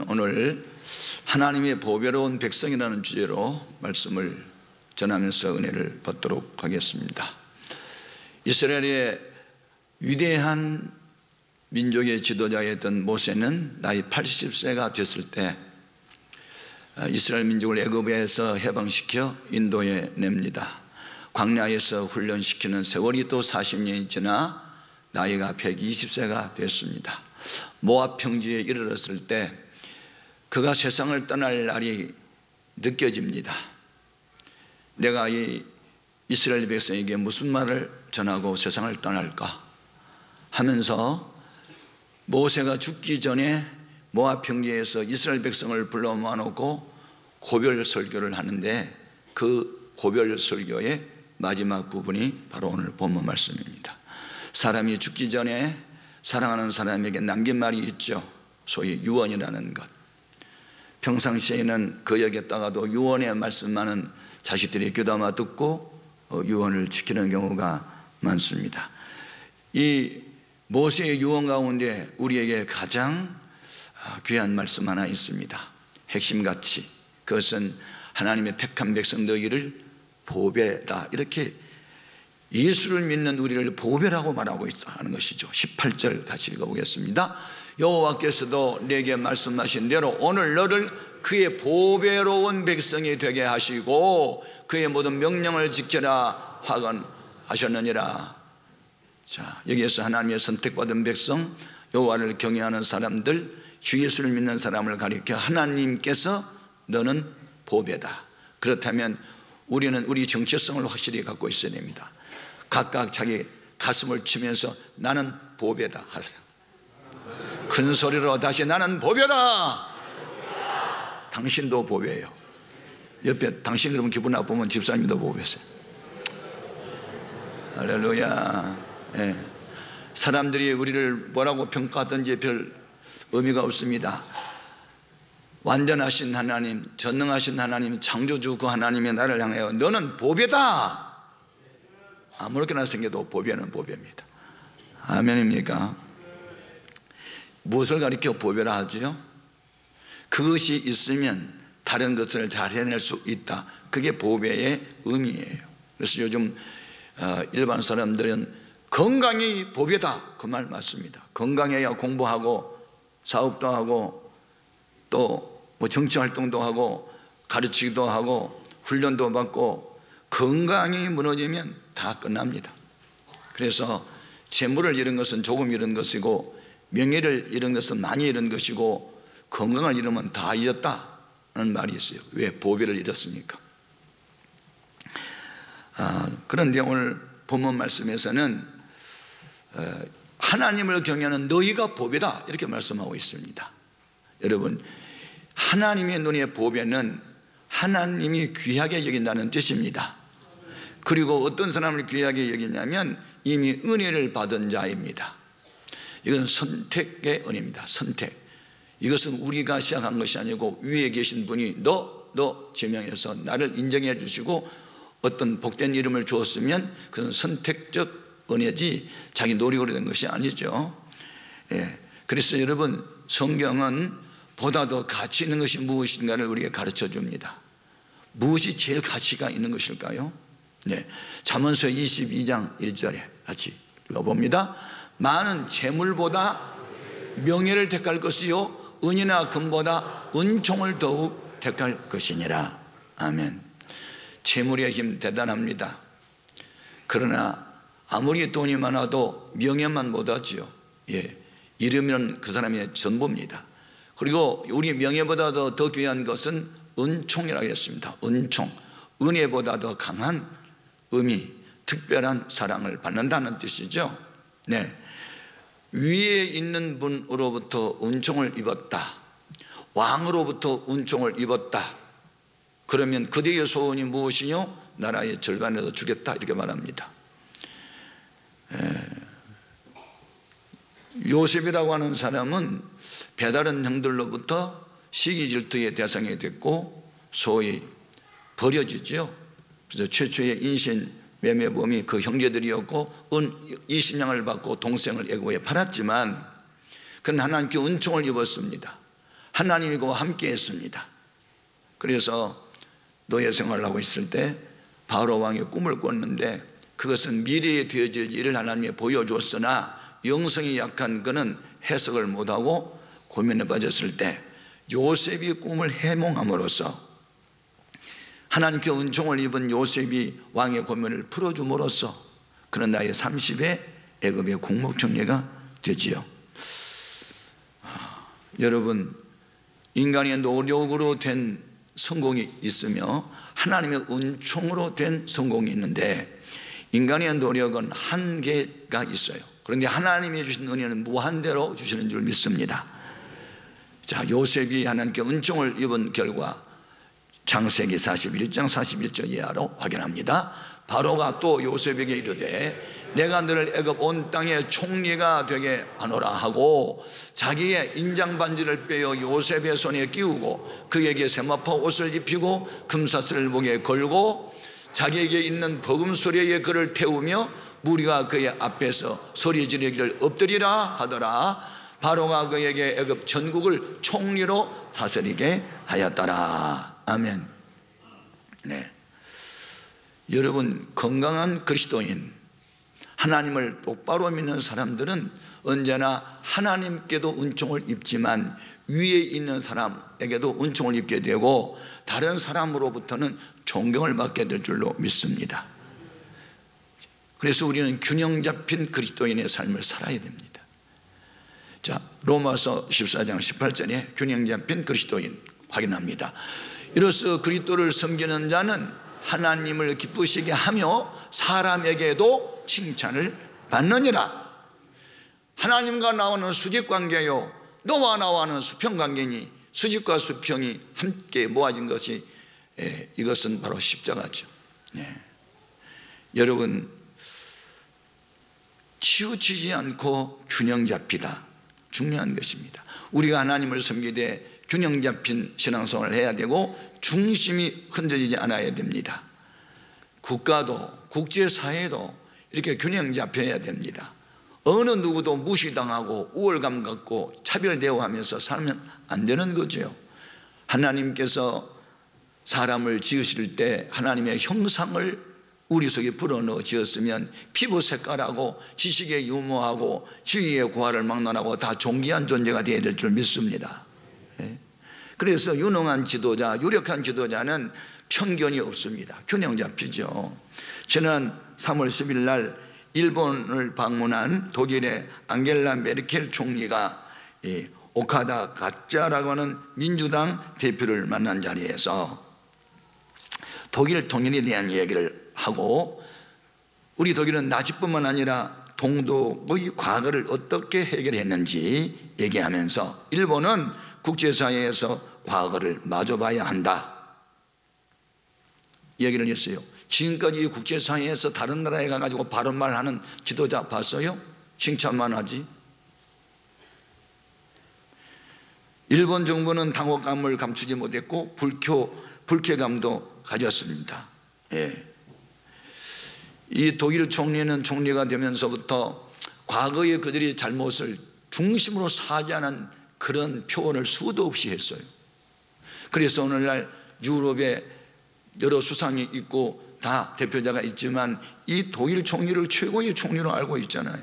오늘 하나님의 보배로운 백성이라는 주제로 말씀을 전하면서 은혜를 받도록 하겠습니다. 이스라엘의 위대한 민족의 지도자였던 모세는 나이 80세가 됐을 때 이스라엘 민족을 애굽에서 해방시켜 인도에 냅니다. 광야에서 훈련시키는 세월이 또 40년이 지나 나이가 120세가 됐습니다. 모압 평지에 이르렀을 때 그가 세상을 떠날 날이 느껴집니다. 내가 이 이스라엘 백성에게 무슨 말을 전하고 세상을 떠날까 하면서 모세가 죽기 전에 모압 평지에서 이스라엘 백성을 불러 모아놓고 고별 설교를 하는데 그 고별 설교의 마지막 부분이 바로 오늘 본문 말씀입니다. 사람이 죽기 전에 사랑하는 사람에게 남긴 말이 있죠. 소위 유언이라는 것. 평상시에는 거역했다가도 유언의 말씀만은 자식들이 귀담아 듣고 유언을 지키는 경우가 많습니다. 이 모세의 유언 가운데 우리에게 가장 귀한 말씀 하나 있습니다. 핵심 가치, 그것은 하나님의 택한 백성 너희를 보배다, 이렇게 예수를 믿는 우리를 보배라고 말하고 있다는 것이죠. 18절 같이 읽어보겠습니다. 여호와께서도 내게 말씀하신 대로 오늘 너를 그의 보배로운 백성이 되게 하시고 그의 모든 명령을 지켜라 하셨느니라. 자, 여기에서 하나님의 선택받은 백성, 여호와를 경외하는 사람들, 주 예수를 믿는 사람을 가리켜 하나님께서 너는 보배다. 그렇다면 우리는 우리 정체성을 확실히 갖고 있어야 됩니다. 각각 자기 가슴을 치면서 나는 보배다 하세요. 큰 소리로 다시 나는 보배다. 당신도 보배예요. 옆에 당신 그러면 기분 나쁘면 집사님도 보배세요. 할렐루야. 예. 사람들이 우리를 뭐라고 평가하든지 별 의미가 없습니다. 완전하신 하나님, 전능하신 하나님, 창조주 그 하나님의 나를 향하여 너는 보배다. 아무렇게나 생겨도 보배는 보배입니다. 아멘입니까? 무엇을 가리켜 보배라 하지요? 그것이 있으면 다른 것을 잘 해낼 수 있다. 그게 보배의 의미예요. 그래서 요즘 일반 사람들은 건강이 보배다, 그 말 맞습니다. 건강해야 공부하고 사업도 하고 또 뭐 정치활동도 하고 가르치기도 하고 훈련도 받고, 건강이 무너지면 다 끝납니다. 그래서 재물을 잃은 것은 조금 잃은 것이고 명예를 잃은 것은 많이 잃은 것이고 건강을 잃으면 다 잃었다는 말이 있어요. 왜? 보배를 잃었으니까. 그런데 오늘 본문 말씀에서는 하나님을 경외하는 너희가 보배다, 이렇게 말씀하고 있습니다. 여러분, 하나님의 눈의 보배는 하나님이 귀하게 여긴다는 뜻입니다. 그리고 어떤 사람을 귀하게 여기냐면 이미 은혜를 받은 자입니다. 이건 선택의 은혜입니다. 선택. 이것은 우리가 시작한 것이 아니고 위에 계신 분이 너 지명해서 나를 인정해 주시고 어떤 복된 이름을 주었으면 그건 선택적 은혜지 자기 노력으로 된 것이 아니죠. 예. 그래서 여러분, 성경은 보다 더 가치 있는 것이 무엇인가를 우리에게 가르쳐 줍니다. 무엇이 제일 가치가 있는 것일까요? 네. 잠언서 22장 1절에 같이 읽어봅니다. 많은 재물보다 명예를 택할 것이요 은이나 금보다 은총을 더욱 택할 것이니라. 아멘. 재물의 힘 대단합니다. 그러나 아무리 돈이 많아도 명예만 못하지요. 예. 이르면 그 사람의 전부입니다. 그리고 우리 명예보다 더 귀한 것은 은총이라고 했습니다. 은총, 은혜보다 더 강한 의미, 특별한 사랑을 받는다는 뜻이죠. 네. 위에 있는 분으로부터 은총을 입었다, 왕으로부터 은총을 입었다, 그러면 그대의 소원이 무엇이뇨? 나라의 절반에도 주겠다, 이렇게 말합니다. 요셉이라고 하는 사람은 배다른 형들로부터 시기 질투의 대상이 됐고 소위 버려지죠. 그래서 최초의 인신 매매범이 그 형제들이었고 은 20냥을 받고 동생을 애고에 팔았지만 그는 하나님께 은총을 입었습니다. 하나님이 그와 함께 했습니다. 그래서 노예 생활을 하고 있을 때 바로 왕이 꿈을 꿨는데 그것은 미래에 되어질 일을 하나님이 보여줬으나 영성이 약한 그는 해석을 못하고 고민에 빠졌을 때 요셉이 꿈을 해몽함으로써 하나님께 은총을 입은 요셉이 왕의 고민을 풀어줌으로써 그는 나이 30에 애굽의 국무총리가 되지요. 여러분, 인간의 노력으로 된 성공이 있으며 하나님의 은총으로 된 성공이 있는데 인간의 노력은 한계가 있어요. 그런데 하나님이 주신 은혜는 무한대로 주시는 줄 믿습니다. 자, 요셉이 하나님께 은총을 입은 결과 창세기 41장 41절 이하로 확인합니다. 바로가 또 요셉에게 이르되 내가 너를 애굽 온 땅의 총리가 되게 하노라 하고 자기의 인장반지를 빼어 요셉의 손에 끼우고 그에게 세마포 옷을 입히고 금사슬을 목에 걸고 자기에게 있는 버금소리에 그를 태우며 무리가 그의 앞에서 소리 지르기를 엎드리라 하더라. 바로가 그에게 애굽 전국을 총리로 다스리게 하였더라. 아멘. 네. 여러분, 건강한 그리스도인, 하나님을 똑바로 믿는 사람들은 언제나 하나님께도 은총을 입지만 위에 있는 사람에게도 은총을 입게 되고 다른 사람으로부터는 존경을 받게 될 줄로 믿습니다. 그래서 우리는 균형 잡힌 그리스도인의 삶을 살아야 됩니다. 자, 로마서 14장 18절에 균형 잡힌 그리스도인 확인합니다. 이로써 그리스도를 섬기는 자는 하나님을 기쁘시게 하며 사람에게도 칭찬을 받느니라. 하나님과 나와는 수직관계요 너와 나와는 수평관계니 수직과 수평이 함께 모아진 것이 이것은 바로 십자가죠. 여러분, 치우치지 않고 균형 잡히다 중요한 것입니다. 우리가 하나님을 섬기되 균형 잡힌 신앙생활을 해야 되고 중심이 흔들리지 않아야 됩니다. 국가도 국제사회도 이렇게 균형 잡혀야 됩니다. 어느 누구도 무시당하고 우월감 갖고 차별 대우하면서 살면 안 되는 거죠. 하나님께서 사람을 지으실 때 하나님의 형상을 우리 속에 불어넣어 지었으면 피부 색깔하고 지식의 유무하고 지위의 고하를 막론하고 다 존귀한 존재가 되어야 될 줄 믿습니다. 그래서 유능한 지도자, 유력한 지도자는 편견이 없습니다. 균형 잡히죠. 지난 3월 10일 날 일본을 방문한 독일의 앙겔라 메르켈 총리가 오카다 가짜라고 하는 민주당 대표를 만난 자리에서 독일 통일에 대한 얘기를 하고 우리 독일은 나치뿐만 아니라 동독의 과거를 어떻게 해결했는지 얘기하면서 일본은 국제사회에서 과거를 마주봐야 한다 얘기를 했어요. 지금까지 국제사회에서 다른 나라에 가가지고 바른 말 하는 지도자 봤어요? 칭찬만 하지. 일본 정부는 당혹감을 감추지 못했고 불쾌감도 가졌습니다. 이 독일 총리는 총리가 되면서부터 과거의 그들의 잘못을 중심으로 사죄하는 그런 표현을 수도 없이 했어요. 그래서 오늘날 유럽에 여러 수상이 있고 다 대표자가 있지만 이 독일 총리를 최고의 총리로 알고 있잖아요.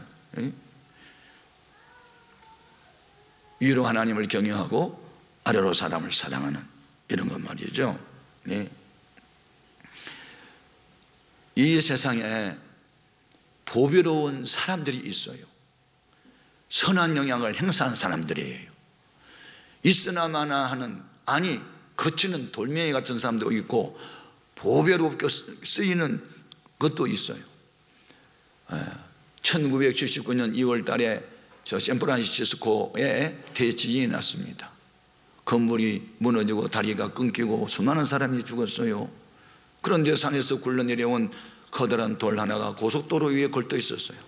위로 하나님을 경외하고 아래로 사람을 사랑하는 이런 것 말이죠. 이 세상에 보배로운 사람들이 있어요. 선한 영향을 행사하는 사람들이에요. 있으나 마나 하는, 아니 거치는 돌멩이 같은 사람도 있고 보배롭게 쓰이는 것도 있어요. 1979년 2월 달에 저 샌프란시스코에 대지진이 났습니다. 건물이 무너지고 다리가 끊기고 수많은 사람이 죽었어요. 그런데 산에서 굴러내려온 커다란 돌 하나가 고속도로 위에 걸터 있었어요.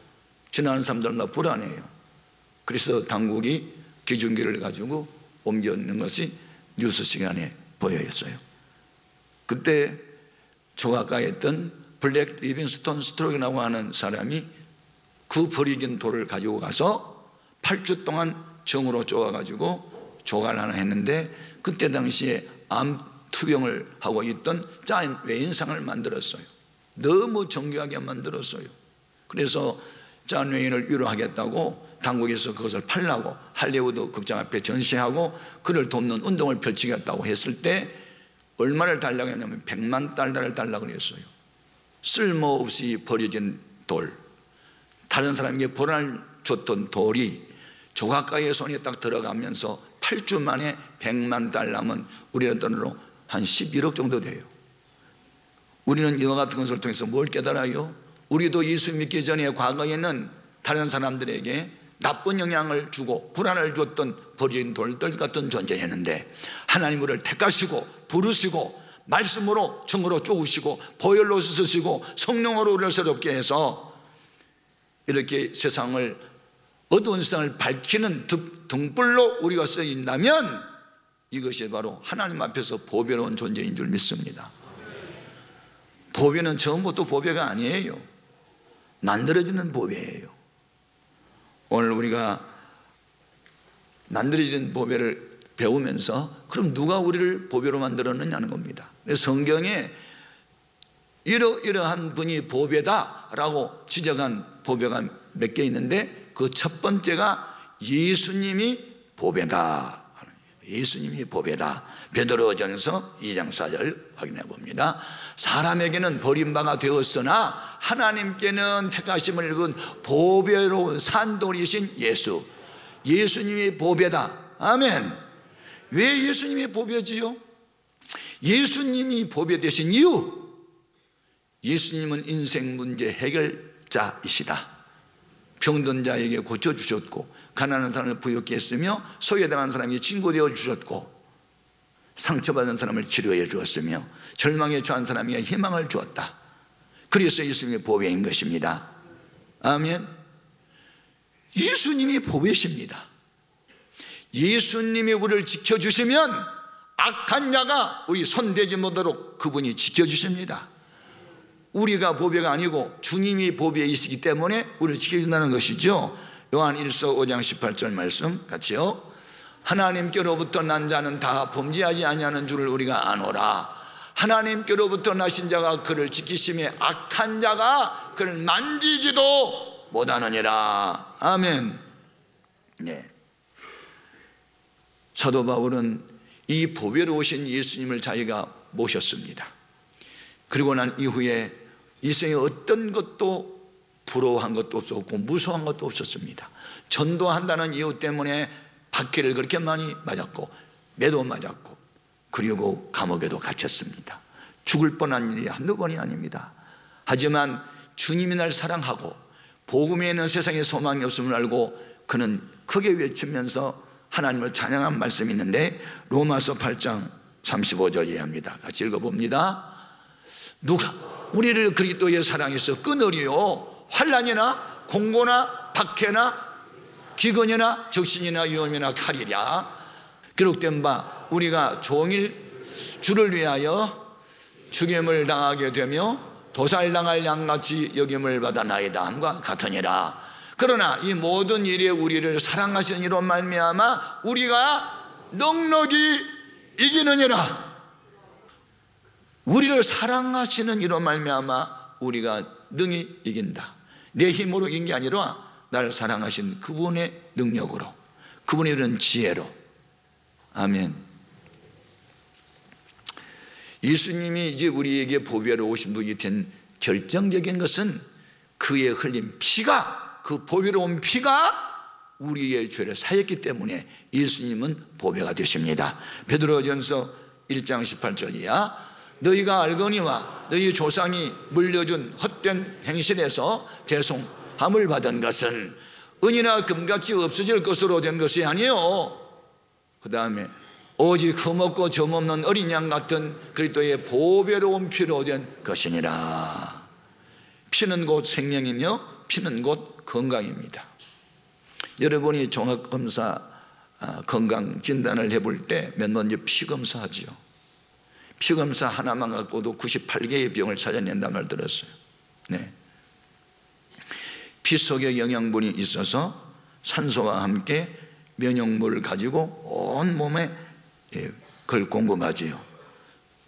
지나는 사람들은 불안해요. 그래서 당국이 기중기를 가지고 옮겨놓는 것이 뉴스 시간에 보여졌어요. 그때 조각가에 있던 블랙 리빙스톤 스트로크라고 하는 사람이 그 버려진 돌을 가지고 가서 8주 동안 정으로 쪼아가지고 조가를 하나 했는데 그때 당시에 암 투병을 하고 있던 짜인 외인상을 만들었어요. 너무 정교하게 만들었어요. 그래서 짜인 외인을 위로하겠다고 당국에서 그것을 팔라고 할리우드 극장 앞에 전시하고 그를 돕는 운동을 펼치겠다고 했을 때 얼마를 달라고 했냐면 $100만 달라고 그랬어요. 쓸모없이 버려진 돌, 다른 사람에게 불안을 줬던 돌이 조각가의 손에 딱 들어가면서 8주 만에 $100만 우리나라 돈으로 한 11억 정도 돼요. 우리는 이와 같은 것을 통해서 뭘 깨달아요? 우리도 예수 믿기 전에 과거에는 다른 사람들에게 나쁜 영향을 주고 불안을 줬던 버려진 돌들 같은 존재였는데 하나님 우리를 택하시고 부르시고 말씀으로 증거로 쪼으시고 보혈로 씻으시고 성령으로 우리를 새롭게 해서 이렇게 세상을 어두운 세상을 밝히는 등불로 우리가 쓰인다면 이것이 바로 하나님 앞에서 보배로운 존재인 줄 믿습니다. 보배는 처음부터 보배가 아니에요. 만들어지는 보배예요. 오늘 우리가 만들어진 보배를 배우면서 그럼 누가 우리를 보배로 만들었느냐는 겁니다. 성경에 이러한 분이 보배다라고 지적한 보배가 몇 개 있는데 그 첫 번째가 예수님이 보배다. 예수님이 보배다. 베드로전서 2장 4절 확인해 봅니다. 사람에게는 버림받아 되었으나 하나님께는 택하심을 입은 보배로운 산돌이신 예수. 예수님이 보배다. 아멘. 왜 예수님이 보배지요? 예수님이 보배 되신 이유, 예수님은 인생 문제 해결자이시다. 병든 자에게 고쳐주셨고 가난한 사람을 부유케 했으며 소외당한 사람에게 친구 되어 주셨고 상처받은 사람을 치료해 주었으며 절망에 처한 사람에게 희망을 주었다. 그래서 예수님이 보배인 것입니다. 아멘. 예수님이 보배십니다. 예수님이 우리를 지켜주시면 악한 자가 우리 손대지 못하도록 그분이 지켜주십니다. 우리가 보배가 아니고 주님이 보배이시기 때문에 우리를 지켜준다는 것이죠. 요한 1서 5장 18절 말씀 같이요. 하나님께로부터 난 자는 다 범죄하지 아니하는 줄을 우리가 아노라. 하나님께로부터 나신 자가 그를 지키심에 악한 자가 그를 만지지도 못하느니라. 아멘. 네. 사도 바울은 이 보배로우신 예수님을 자기가 모셨습니다. 그리고 난 이후에 일생에 어떤 것도 부러워한 것도 없었고 무서워한 것도 없었습니다. 전도한다는 이유 때문에 박해를 그렇게 많이 맞았고 매도 맞았고 그리고 감옥에도 갇혔습니다. 죽을 뻔한 일이 한두 번이 아닙니다. 하지만 주님이 날 사랑하고 복음에는 세상에 소망이 없음을 알고 그는 크게 외치면서 하나님을 찬양한 말씀이 있는데 로마서 8장 35절 이해합니다. 같이 읽어봅니다. 누가 우리를 그리스도의 사랑에서 끊으리요? 환난이나 공고나 박해나 기근이나 적신이나 위험이나 칼이랴. 기록된 바 우리가 종일 주를 위하여 죽임을 당하게 되며 도살당할 양같이 여김을 받아나이다 함과 같으니라. 그러나 이 모든 일에 우리를 사랑하시는 이로 말미암아 우리가 넉넉히 이기느니라. 우리를 사랑하시는 이로 말미암아 우리가 능히 이긴다. 내 힘으로 이긴 게 아니라 나를 사랑하신 그분의 능력으로, 그분의 이런 지혜로. 아멘. 예수님이 이제 우리에게 보배로 오신 분이 된 결정적인 것은 그의 흘린 피가, 그 보배로운 피가 우리의 죄를 사했기 때문에 예수님은 보배가 되십니다. 베드로전서 1장 18절이야. 너희가 알거니와 너희 조상이 물려준 헛된 행실에서 대속함을 받은 것은 은이나 금같이 없어질 것으로 된 것이 아니요. 그 다음에 오직 흠없고 점없는 어린 양 같은 그리스도의 보배로운 피로 된 것이니라. 피는 곧 생명이며 피는 곧 건강입니다. 여러분이 종합검사 건강 진단을 해볼 때 맨 먼저 피검사 하지요. 피검사 하나만 갖고도 98개의 병을 찾아낸다는 말 들었어요. 네. 피 속에 영양분이 있어서 산소와 함께 면역물을 가지고 온 몸에 그걸 공급하지요.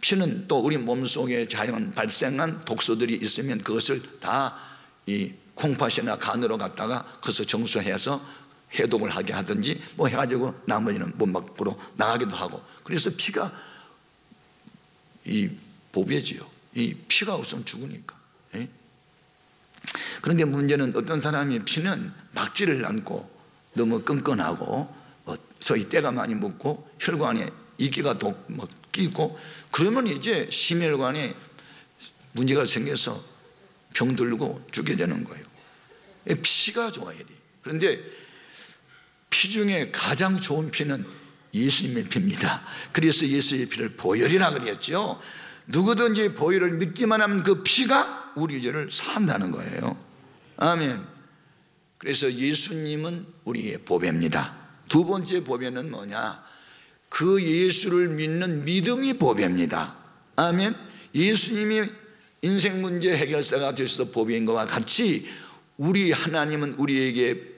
피는 또 우리 몸속에 자연 발생한 독소들이 있으면 그것을 다 이 콩팥이나 간으로 갖다가 그것을 정수해서 해독을 하게 하든지 뭐 해가지고 나머지는 몸 밖으로 나가기도 하고, 그래서 피가 이 보배지요. 이 피가 없으면 죽으니까. 그런데 문제는 어떤 사람이 피는 막지를 않고 너무 끈끈하고 소위 때가 많이 묻고 혈관에 이끼가 끼고 그러면 이제 심혈관에 문제가 생겨서 병들고 죽게 되는 거예요. 피가 좋아야 돼. 그런데 피 중에 가장 좋은 피는 예수님의 피입니다. 그래서 예수의 피를 보혈이라 그랬죠. 누구든지 보혈을 믿기만 하면 그 피가 우리 죄를 사한다는 거예요. 아멘. 그래서 예수님은 우리의 보배입니다. 두 번째 보배는 뭐냐? 그 예수를 믿는 믿음이 보배입니다. 아멘. 예수님이 인생 문제 해결사가 되셔서 보배인 것과 같이 우리 하나님은 우리에게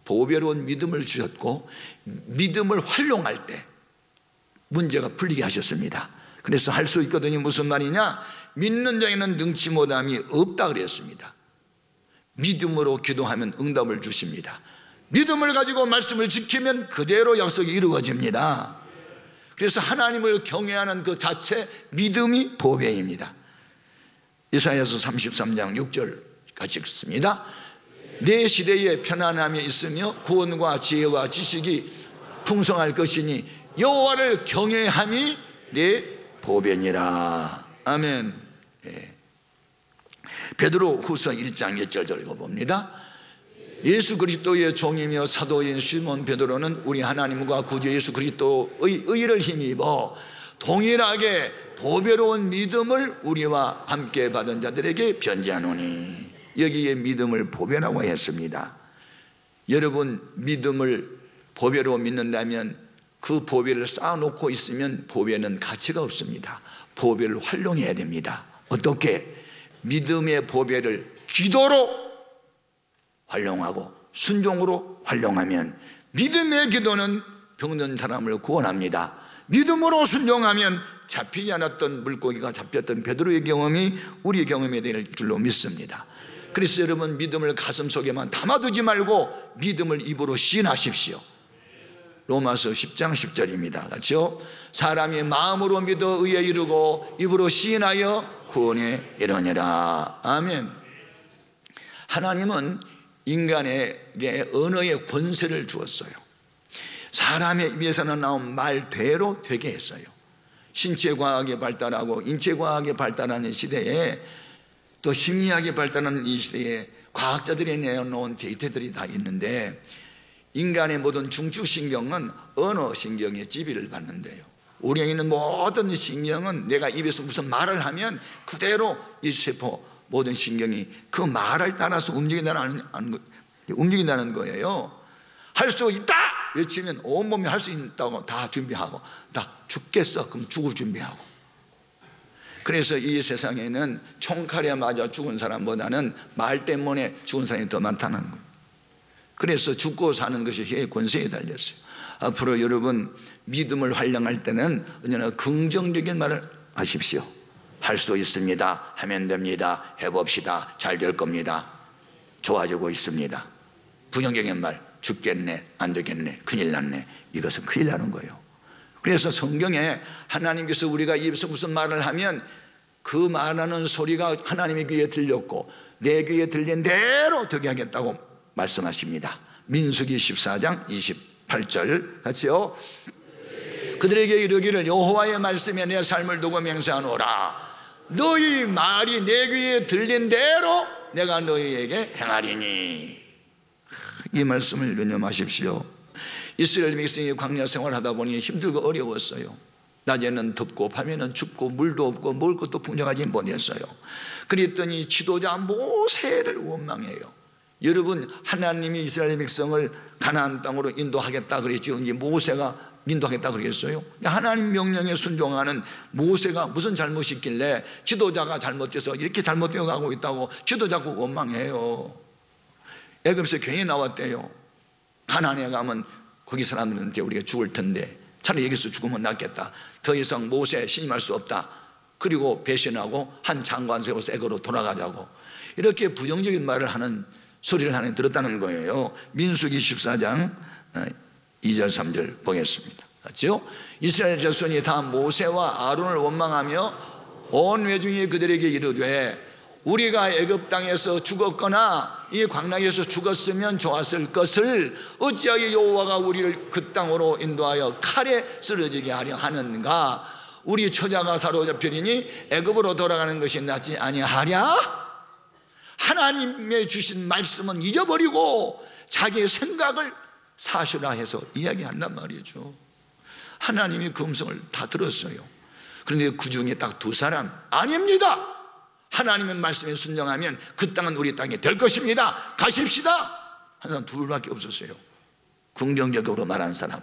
보배로운 믿음을 주셨고 믿음을 활용할 때 문제가 풀리게 하셨습니다. 그래서 할 수 있거든요. 무슨 말이냐? 믿는 자에는 능치 못함이 없다 그랬습니다. 믿음으로 기도하면 응답을 주십니다. 믿음을 가지고 말씀을 지키면 그대로 약속이 이루어집니다. 그래서 하나님을 경외하는 그 자체 믿음이 보배입니다. 이사야서 33장 6절 같이 읽습니다. 내 시대에 편안함이 있으며 구원과 지혜와 지식이 풍성할 것이니 여호와를 경외함이 내 보배니라. 아멘. 베드로 후서 1장 1절 읽어봅니다. 예수 그리스도의 종이며 사도인 시몬 베드로는 우리 하나님과 구주 예수 그리스도의 의를 힘입어 동일하게 보배로운 믿음을 우리와 함께 받은 자들에게 편지하노니. 여기에 믿음을 보배라고 했습니다. 여러분 믿음을 보배로 믿는다면 그 보배를 쌓아놓고 있으면 보배는 가치가 없습니다. 보배를 활용해야 됩니다. 어떻게? 믿음의 보배를 기도로 활용하고 순종으로 활용하면 믿음의 기도는 병든 사람을 구원합니다. 믿음으로 순종하면 잡히지 않았던 물고기가 잡혔던 베드로의 경험이 우리의 경험이 될 줄로 믿습니다. 그래서 여러분 믿음을 가슴속에만 담아두지 말고 믿음을 입으로 시인하십시오. 로마서 10장 10절입니다. 그렇죠? 사람이 마음으로 믿어 의에 이르고 입으로 시인하여 구원에 이르느니라. 아멘. 하나님은 인간에게 언어의 권세를 주었어요. 사람의 입에서는 나온 말대로 되게 했어요. 신체과학이 발달하고 인체과학이 발달하는 시대에 또 심리학이 발달하는 이 시대에 과학자들이 내놓은 데이터들이 다 있는데 인간의 모든 중추신경은 언어신경의 지배를 받는데요. 우리에 있는 모든 신경은 내가 입에서 무슨 말을 하면 그대로 이 세포 모든 신경이 그 말을 따라서 움직인다는 거예요. 할 수 있다 외치면 온몸이 할 수 있다고 다 준비하고, 다 죽겠어 그럼 죽을 준비하고. 그래서 이 세상에는 총칼에 맞아 죽은 사람보다는 말 때문에 죽은 사람이 더 많다는 거예요. 그래서 죽고 사는 것이 혀의 권세에 달렸어요. 앞으로 여러분 믿음을 활용할 때는 언제나 긍정적인 말을 하십시오. 할 수 있습니다. 하면 됩니다. 해봅시다. 잘 될 겁니다. 좋아지고 있습니다. 부정적인 말, 죽겠네, 안 되겠네, 큰일 났네, 이것은 큰일 나는 거예요. 그래서 성경에 하나님께서 우리가 입에서 무슨 말을 하면 그 말하는 소리가 하나님의 귀에 들렸고 내 귀에 들린 대로 되게 하겠다고 말씀하십니다. 민수기 14장 28절 같이요. 그들에게 이르기를 여호와의 말씀에 내 삶을 두고 맹세하노라. 너희 말이 내 귀에 들린 대로 내가 너희에게 행하리니. 이 말씀을 유념하십시오. 이스라엘 백성이 광야 생활하다 보니 힘들고 어려웠어요. 낮에는 덥고 밤에는 춥고 물도 없고 먹을 것도 풍족하지 못했어요. 그랬더니 지도자 모세를 원망해요. 여러분 하나님이 이스라엘 백성을 가나안 땅으로 인도하겠다 그랬죠. 이제 모세가 인도하겠다 그러겠어요? 하나님 명령에 순종하는 모세가 무슨 잘못이 있길래 지도자가 잘못돼서 이렇게 잘못되어 가고 있다고 지도자고 원망해요. 애굽에서 괜히 나왔대요. 가나안에 가면 거기 사람들한테 우리가 죽을 텐데 차라리 여기서 죽으면 낫겠다. 더 이상 모세 신임할 수 없다. 그리고 배신하고 한 장관 세워서 애거로 돌아가자고 이렇게 부정적인 말을 하는 소리를 하나 들었다는 거예요. 민수기 14장 2절 3절 보겠습니다. 맞죠? 이스라엘 자손이 다 모세와 아론을 원망하며 온 회중이 그들에게 이르되 우리가 애굽 땅에서 죽었거나 이 광야에서 죽었으면 좋았을 것을 어찌하여 여호와가 우리를 그 땅으로 인도하여 칼에 쓰러지게 하려 하는가? 우리 처자가 사로잡히리니 애굽으로 돌아가는 것이 낫지 아니하랴? 하나님의 주신 말씀은 잊어버리고 자기의 생각을 사실화해서 이야기한단 말이죠. 하나님이 그 음성을 다 들었어요. 그런데 그 중에 딱 두 사람 아닙니다. 하나님의 말씀에 순종하면 그 땅은 우리 땅이 될 것입니다. 가십시다. 한 사람 둘밖에 없었어요. 긍정적으로 말하는 사람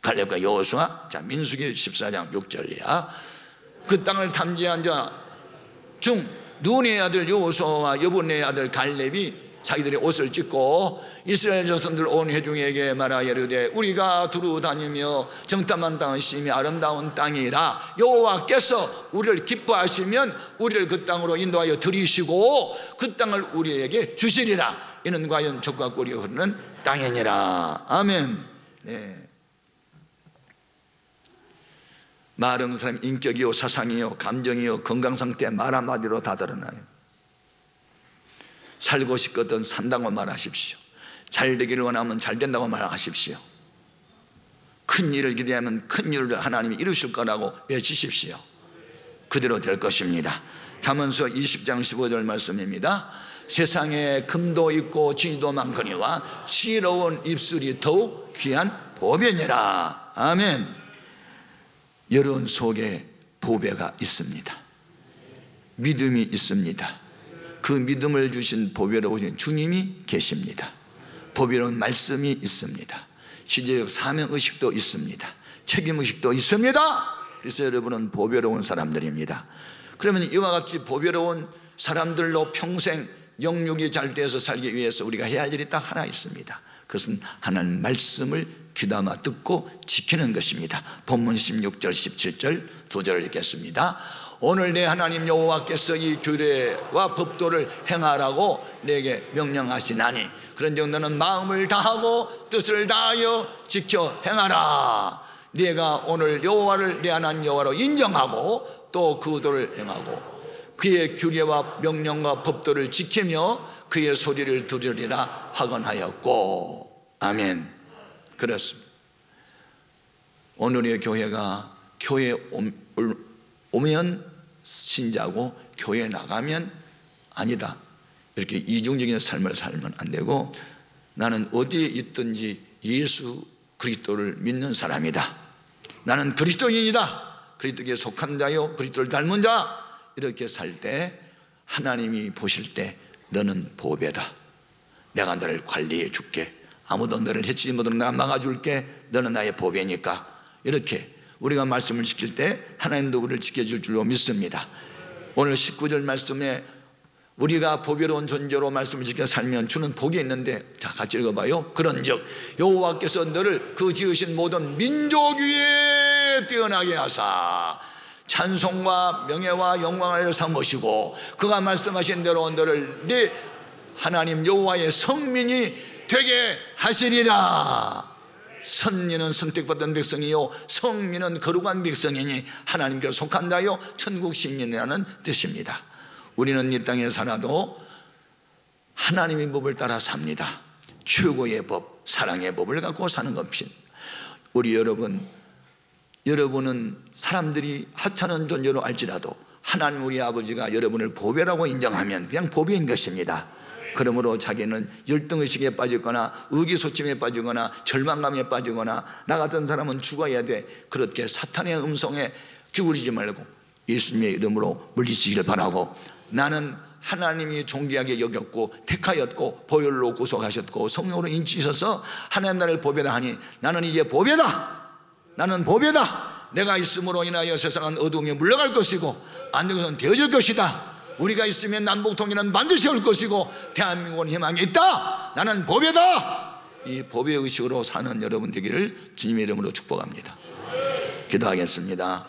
갈렙과 여호수아. 자, 민수기 14장 6절이야. 그 땅을 탐지한 자 중 눈의 아들 여호수아와 여분의 아들 갈렙이 자기들의 옷을 찢고 이스라엘 자손들 온 회중에게 말하여 이르되 우리가 두루 다니며 정탐한 땅은 심히 아름다운 땅이라 여호와께서 우리를 기뻐하시면 우리를 그 땅으로 인도하여 들이시고 그 땅을 우리에게 주시리라. 이는 과연 젖과 꿀이 흐르는 땅이니라. 아멘. 네. 말은 사람 인격이요 사상이요 감정이요 건강상태 말 한마디로 다 드러나요. 살고 싶거든 산다고 말하십시오. 잘 되기를 원하면 잘 된다고 말하십시오. 큰 일을 기대하면 큰 일을 하나님이 이루실 거라고 외치십시오. 그대로 될 것입니다. 잠언서 20장 15절 말씀입니다. 세상에 금도 있고 진리도 많거니와 지혜로운 입술이 더욱 귀한 보배니라. 아멘. 여러분 속에 보배가 있습니다. 믿음이 있습니다. 그 믿음을 주신 보배로 오신 주님이 계십니다. 보배로운 말씀이 있습니다. 시제적 사명의식도 있습니다. 책임의식도 있습니다. 그래서 여러분은 보배로운 사람들입니다. 그러면 이와 같이 보배로운 사람들로 평생 영육이 잘 되어서 살기 위해서 우리가 해야 할 일이 딱 하나 있습니다. 그것은 하나님 말씀을 귀담아 듣고 지키는 것입니다. 본문 16절 17절 두 절을 읽겠습니다. 오늘 내 하나님 여호와께서 이 규례와 법도를 행하라고 내게 명령하시나니 그런즉 너는 마음을 다하고 뜻을 다하여 지켜 행하라. 네가 오늘 여호와를 내 하나님 여호와로 인정하고 또 그 도를 행하고 그의 규례와 명령과 법도를 지키며 그의 소리를 들으리라 하건하였고. 아멘. 그렇습니다. 오늘의 교회가 교회에 오면 신자고 교회에 나가면 아니다 이렇게 이중적인 삶을 살면 안 되고 나는 어디에 있든지 예수 그리스도를 믿는 사람이다. 나는 그리스도인이다. 그리스도에 속한 자요 그리스도를 닮은 자. 이렇게 살 때 하나님이 보실 때 너는 보배다. 내가 너를 관리해 줄게. 아무도 너를 해치지 못하도록 내가 막아줄게. 너는 나의 보배니까. 이렇게 우리가 말씀을 지킬 때 하나님도 우리를 지켜줄 줄로 믿습니다. 오늘 19절 말씀에 우리가 보배로운 존재로 말씀을 지켜 살면 주는 복이 있는데, 자 같이 읽어봐요. 그런즉 여호와께서 너를 그 지으신 모든 민족 위에 뛰어나게 하사 찬송과 명예와 영광을 삼으시고 그가 말씀하신 대로 너를 네 하나님 여호와의 성민이 되게 하시리라. 선민은 선택받은 백성이요 성민은 거룩한 백성이니 하나님께 속한 자요 천국 시민이라는 뜻입니다. 우리는 이 땅에 살아도 하나님의 법을 따라 삽니다. 최고의 법, 사랑의 법을 갖고 사는 것입니다. 우리 여러분은 사람들이 하찮은 존재로 알지라도 하나님 우리 아버지가 여러분을 보배라고 인정하면 그냥 보배인 것입니다. 그러므로 자기는 열등의식에 빠지거나 의기소침에 빠지거나 절망감에 빠지거나 나 같은 사람은 죽어야 돼, 그렇게 사탄의 음성에 기울이지 말고 예수님의 이름으로 물리치기를 바라고, 나는 하나님이 존귀하게 여겼고 택하였고 보혈로 구속하셨고 성령으로 인치셔서 하나님 나를 보배라 하니 나는 이제 보배다. 나는 보배다. 내가 있음으로 인하여 세상은 어두움에 물러갈 것이고 안정은 되어질 것이다. 우리가 있으면 남북통일은 반드시 올 것이고 대한민국은 희망이 있다. 나는 보배다. 이 보배의식으로 사는 여러분 되기를 주님의 이름으로 축복합니다. 기도하겠습니다.